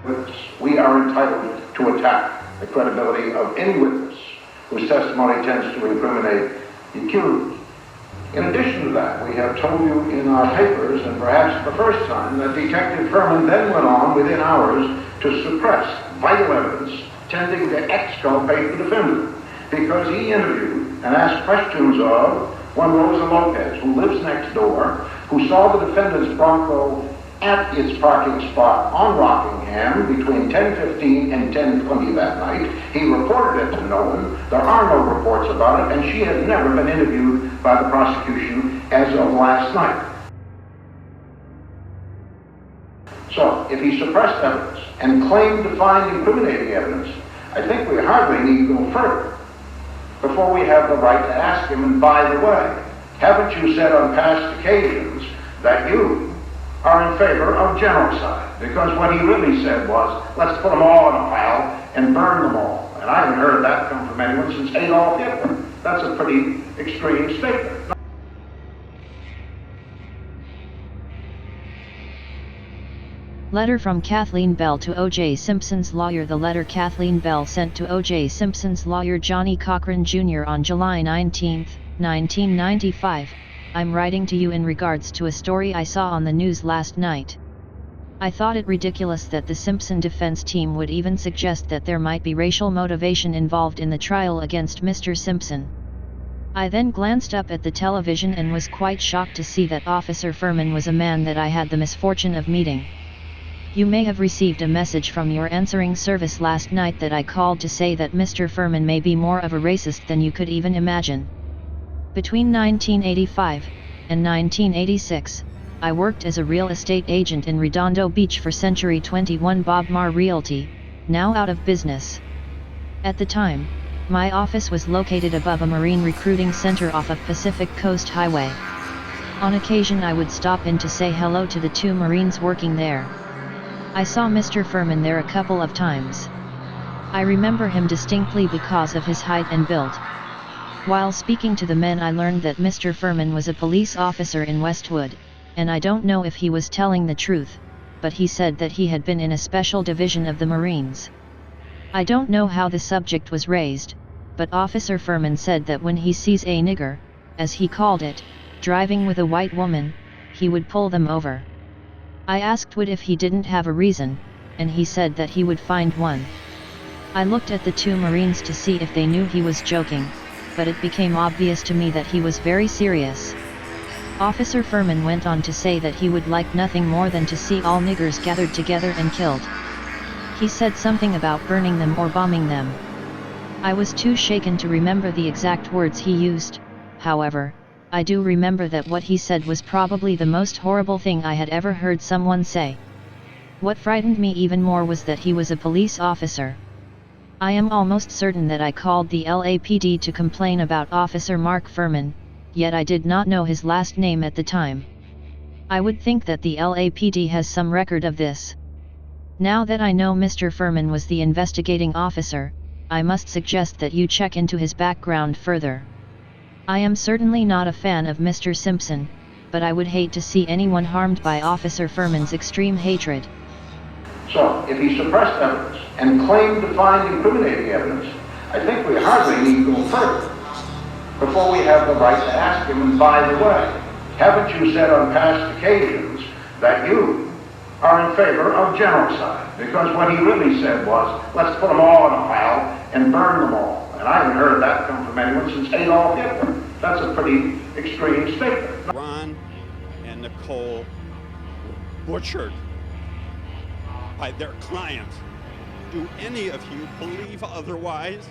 witness. We are entitled to attack the credibility of any witness whose testimony tends to incriminate the accused. In addition to that, we have told you in our papers, and perhaps for the first time, that Detective Furman then went on within hours to suppress vital evidence tending to exculpate the defendant, because he interviewed and asked questions of one Rosa Lopez, who lives next door, who saw the defendant's Bronco at its parking spot on Rockingham between 10:15 and 10:20 that night. He reported it to no one. There are no reports about it, and she has never been interviewed by the prosecution as of last night. So, if he suppressed evidence and claimed to find incriminating evidence, I think we hardly need go further before we have the right to ask him, and by the way, haven't you said on past occasions that you are in favor of genocide? Because what he really said was, let's put them all in a pile and burn them all. And I haven't heard that come from anyone since Adolf Hitler. That's a pretty extreme statement. Letter from Kathleen Bell to O.J. Simpson's lawyer. The letter Kathleen Bell sent to O.J. Simpson's lawyer Johnnie Cochran Jr. on July 19, 1995. I'm writing to you in regards to a story I saw on the news last night. I thought it ridiculous that the Simpson defense team would even suggest that there might be racial motivation involved in the trial against Mr. Simpson. I then glanced up at the television and was quite shocked to see that Officer Ferman was a man that I had the misfortune of meeting. You may have received a message from your answering service last night that I called to say that Mr. Furman may be more of a racist than you could even imagine. Between 1985 and 1986, I worked as a real estate agent in Redondo Beach for Century 21 Bob Maher Realty, now out of business. At the time, my office was located above a marine recruiting center off of Pacific Coast Highway. On occasion I would stop in to say hello to the two Marines working there. I saw Mr. Furman there a couple of times. I remember him distinctly because of his height and build. While speaking to the men, I learned that Mr. Furman was a police officer in Westwood, and I don't know if he was telling the truth, but he said that he had been in a special division of the Marines. I don't know how the subject was raised, but Officer Ferman said that when he sees a nigger, as he called it, driving with a white woman, he would pull them over. I asked Wood if he didn't have a reason, and he said that he would find one. I looked at the two Marines to see if they knew he was joking, but it became obvious to me that he was very serious. Officer Ferman went on to say that he would like nothing more than to see all niggers gathered together and killed. He said something about burning them or bombing them. I was too shaken to remember the exact words he used. However, I do remember that what he said was probably the most horrible thing I had ever heard someone say. What frightened me even more was that he was a police officer. I am almost certain that I called the LAPD to complain about Officer Mark Furman, yet I did not know his last name at the time. I would think that the LAPD has some record of this. Now that I know Mr. Furman was the investigating officer, I must suggest that you check into his background further. I am certainly not a fan of Mr. Simpson, but I would hate to see anyone harmed by Officer Ferman's extreme hatred. So, if he suppressed evidence and claimed to find incriminating evidence, I think we hardly need go further before we have the right to ask him, and by the way, haven't you said on past occasions that you are in favor of genocide? Because what he really said was, let's put them all in a pile and burn them all. And I haven't heard that come from anyone since Adolf Hitler. That's a pretty extreme statement. Ron and Nicole were butchered by their clients. Do any of you believe otherwise?